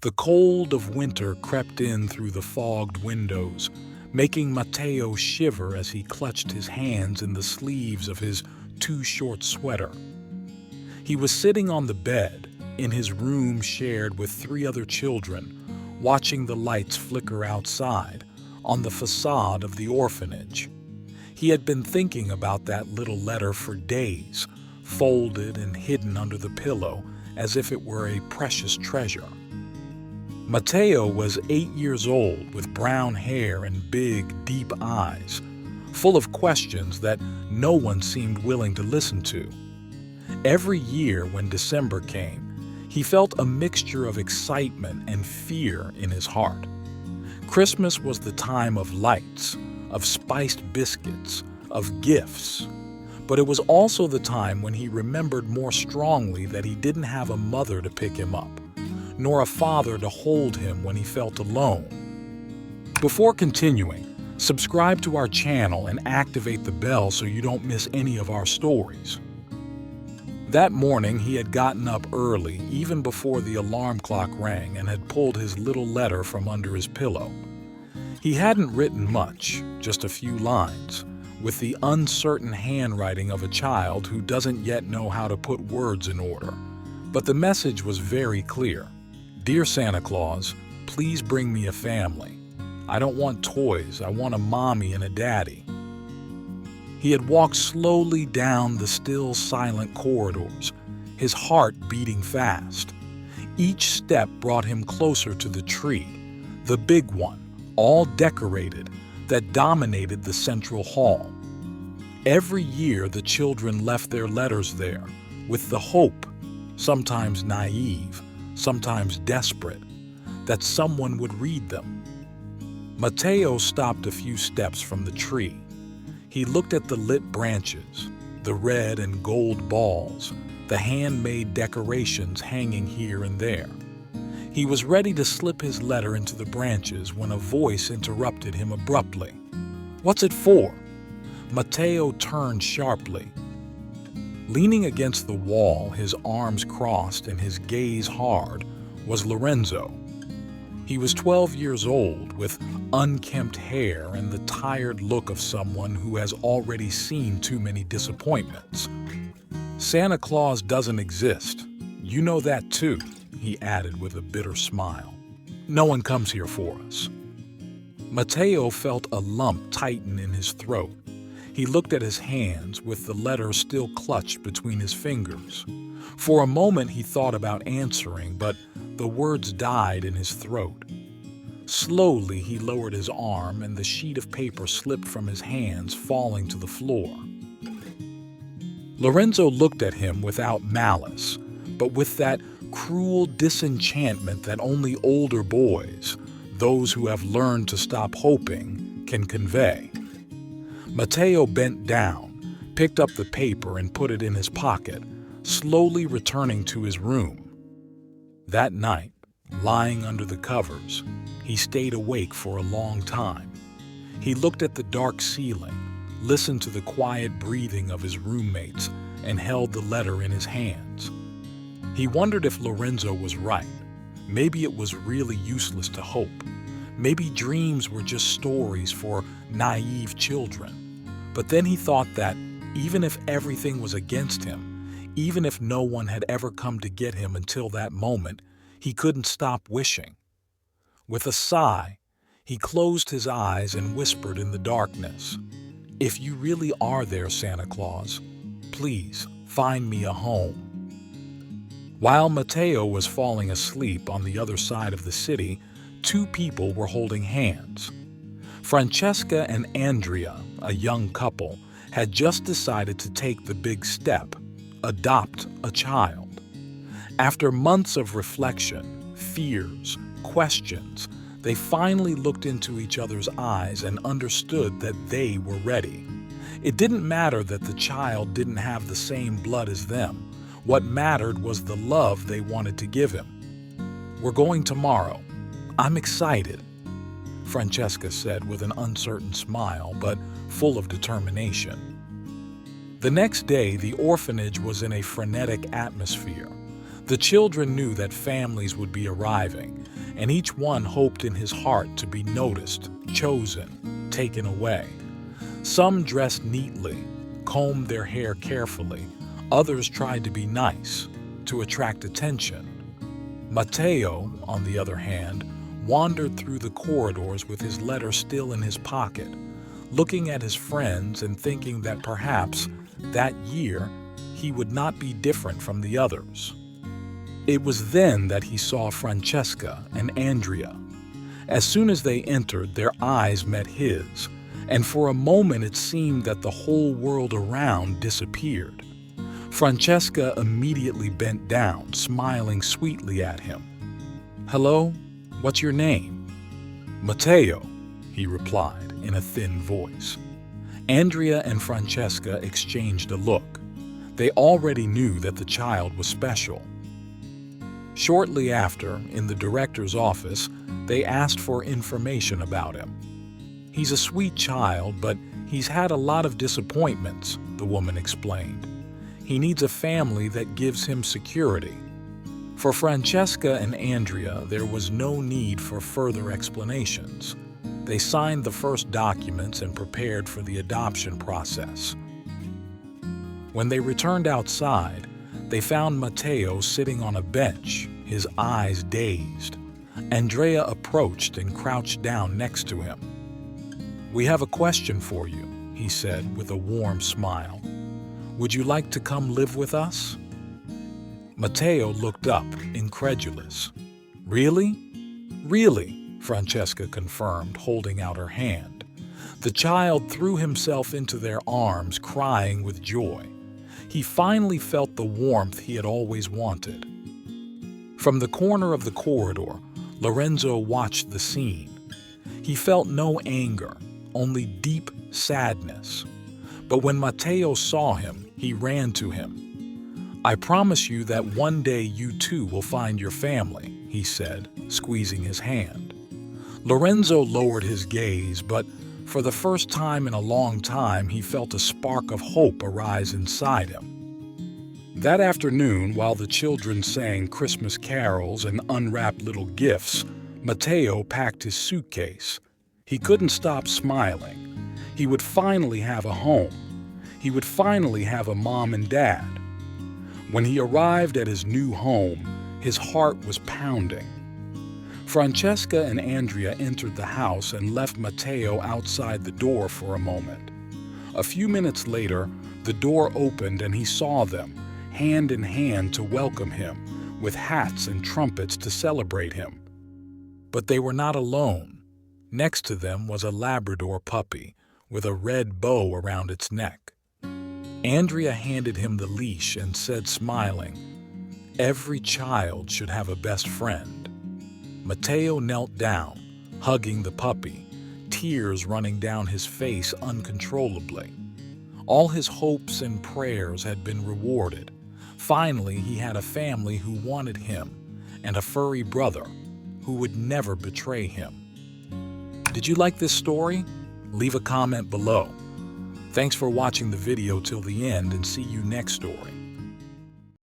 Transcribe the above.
The cold of winter crept in through the fogged windows, making Matteo shiver as he clutched his hands in the sleeves of his too-short sweater. He was sitting on the bed, in his room shared with 3 other children, watching the lights flicker outside, on the facade of the orphanage. He had been thinking about that little letter for days, folded and hidden under the pillow as if it were a precious treasure. Matteo was 8 years old with brown hair and big, deep eyes, full of questions that no one seemed willing to listen to. Every year when December came, he felt a mixture of excitement and fear in his heart. Christmas was the time of lights, of spiced biscuits, of gifts. But it was also the time when he remembered more strongly that he didn't have a mother to pick him up, nor a father to hold him when he felt alone. Before continuing, subscribe to our channel and activate the bell so you don't miss any of our stories. That morning, he had gotten up early, even before the alarm clock rang, and had pulled his little letter from under his pillow. He hadn't written much, just a few lines, with the uncertain handwriting of a child who doesn't yet know how to put words in order. But the message was very clear. Dear Santa Claus, please bring me a family. I don't want toys, I want a mommy and a daddy. He had walked slowly down the still silent corridors, his heart beating fast. Each step brought him closer to the tree, the big one, all decorated, that dominated the central hall. Every year the children left their letters there, with the hope, sometimes naive, sometimes desperate, that someone would read them. Matteo stopped a few steps from the tree. He looked at the lit branches, the red and gold balls, the handmade decorations hanging here and there. He was ready to slip his letter into the branches when a voice interrupted him abruptly. "What's it for?" Matteo turned sharply. Leaning against the wall, his arms crossed and his gaze hard, was Lorenzo. He was 12 years old, with unkempt hair and the tired look of someone who has already seen too many disappointments. "Santa Claus doesn't exist. You know that too," he added with a bitter smile. "No one comes here for us." Matteo felt a lump tighten in his throat. He looked at his hands with the letter still clutched between his fingers. For a moment he thought about answering, but the words died in his throat. Slowly he lowered his arm and the sheet of paper slipped from his hands, falling to the floor. Lorenzo looked at him without malice, but with that cruel disenchantment that only older boys, those who have learned to stop hoping, can convey. Matteo bent down, picked up the paper and put it in his pocket, slowly returning to his room. That night, lying under the covers, he stayed awake for a long time. He looked at the dark ceiling, listened to the quiet breathing of his roommates, and held the letter in his hands. He wondered if Lorenzo was right. Maybe it was really useless to hope. Maybe dreams were just stories for naive children. But then he thought that even if everything was against him, even if no one had ever come to get him until that moment, he couldn't stop wishing. With a sigh, he closed his eyes and whispered in the darkness, "If you really are there, Santa Claus, please find me a home." While Matteo was falling asleep on the other side of the city, 2 people were holding hands. Francesca and Andrea, a young couple, had just decided to take the big step, adopt a child. After months of reflection, fears, questions, they finally looked into each other's eyes and understood that they were ready. It didn't matter that the child didn't have the same blood as them. What mattered was the love they wanted to give him. "We're going tomorrow. I'm excited," Francesca said with an uncertain smile, but full of determination. The next day, the orphanage was in a frenetic atmosphere. The children knew that families would be arriving, and each one hoped in his heart to be noticed, chosen, taken away. Some dressed neatly, combed their hair carefully. Others tried to be nice, to attract attention. Mateo, on the other hand, wandered through the corridors with his letter still in his pocket, looking at his friends and thinking that perhaps that year he would not be different from the others. It was then that he saw Francesca and Andrea. As soon as they entered, their eyes met his, and for a moment it seemed that the whole world around disappeared. Francesca immediately bent down, smiling sweetly at him. "Hello, what's your name?" "Mateo," he replied in a thin voice. Andrea and Francesca exchanged a look. They already knew that the child was special. Shortly after, in the director's office, they asked for information about him. "He's a sweet child, but he's had a lot of disappointments," the woman explained. "He needs a family that gives him security." For Francesca and Andrea, there was no need for further explanations. They signed the first documents and prepared for the adoption process. When they returned outside, they found Mateo sitting on a bench, his eyes dazed. Andrea approached and crouched down next to him. "We have a question for you," he said with a warm smile. "Would you like to come live with us?" Mateo looked up, incredulous. "Really?" "Really," Francesca confirmed, holding out her hand. The child threw himself into their arms, crying with joy. He finally felt the warmth he had always wanted. From the corner of the corridor, Lorenzo watched the scene. He felt no anger, only deep sadness. But when Mateo saw him, he ran to him. "I promise you that one day you too will find your family," he said, squeezing his hand. Lorenzo lowered his gaze, but for the first time in a long time, he felt a spark of hope arise inside him. That afternoon, while the children sang Christmas carols and unwrapped little gifts, Mateo packed his suitcase. He couldn't stop smiling. He would finally have a home. He would finally have a mom and dad. When he arrived at his new home, his heart was pounding. Francesca and Andrea entered the house and left Mateo outside the door for a moment. A few minutes later, the door opened and he saw them, hand in hand to welcome him, with hats and trumpets to celebrate him. But they were not alone. Next to them was a Labrador puppy with a red bow around its neck. Andrea handed him the leash and said, smiling, "Every child should have a best friend." Mateo knelt down, hugging the puppy, tears running down his face uncontrollably. All his hopes and prayers had been rewarded. Finally, he had a family who wanted him and a furry brother who would never betray him. Did you like this story? Leave a comment below. Thanks for watching the video till the end, and see you next story.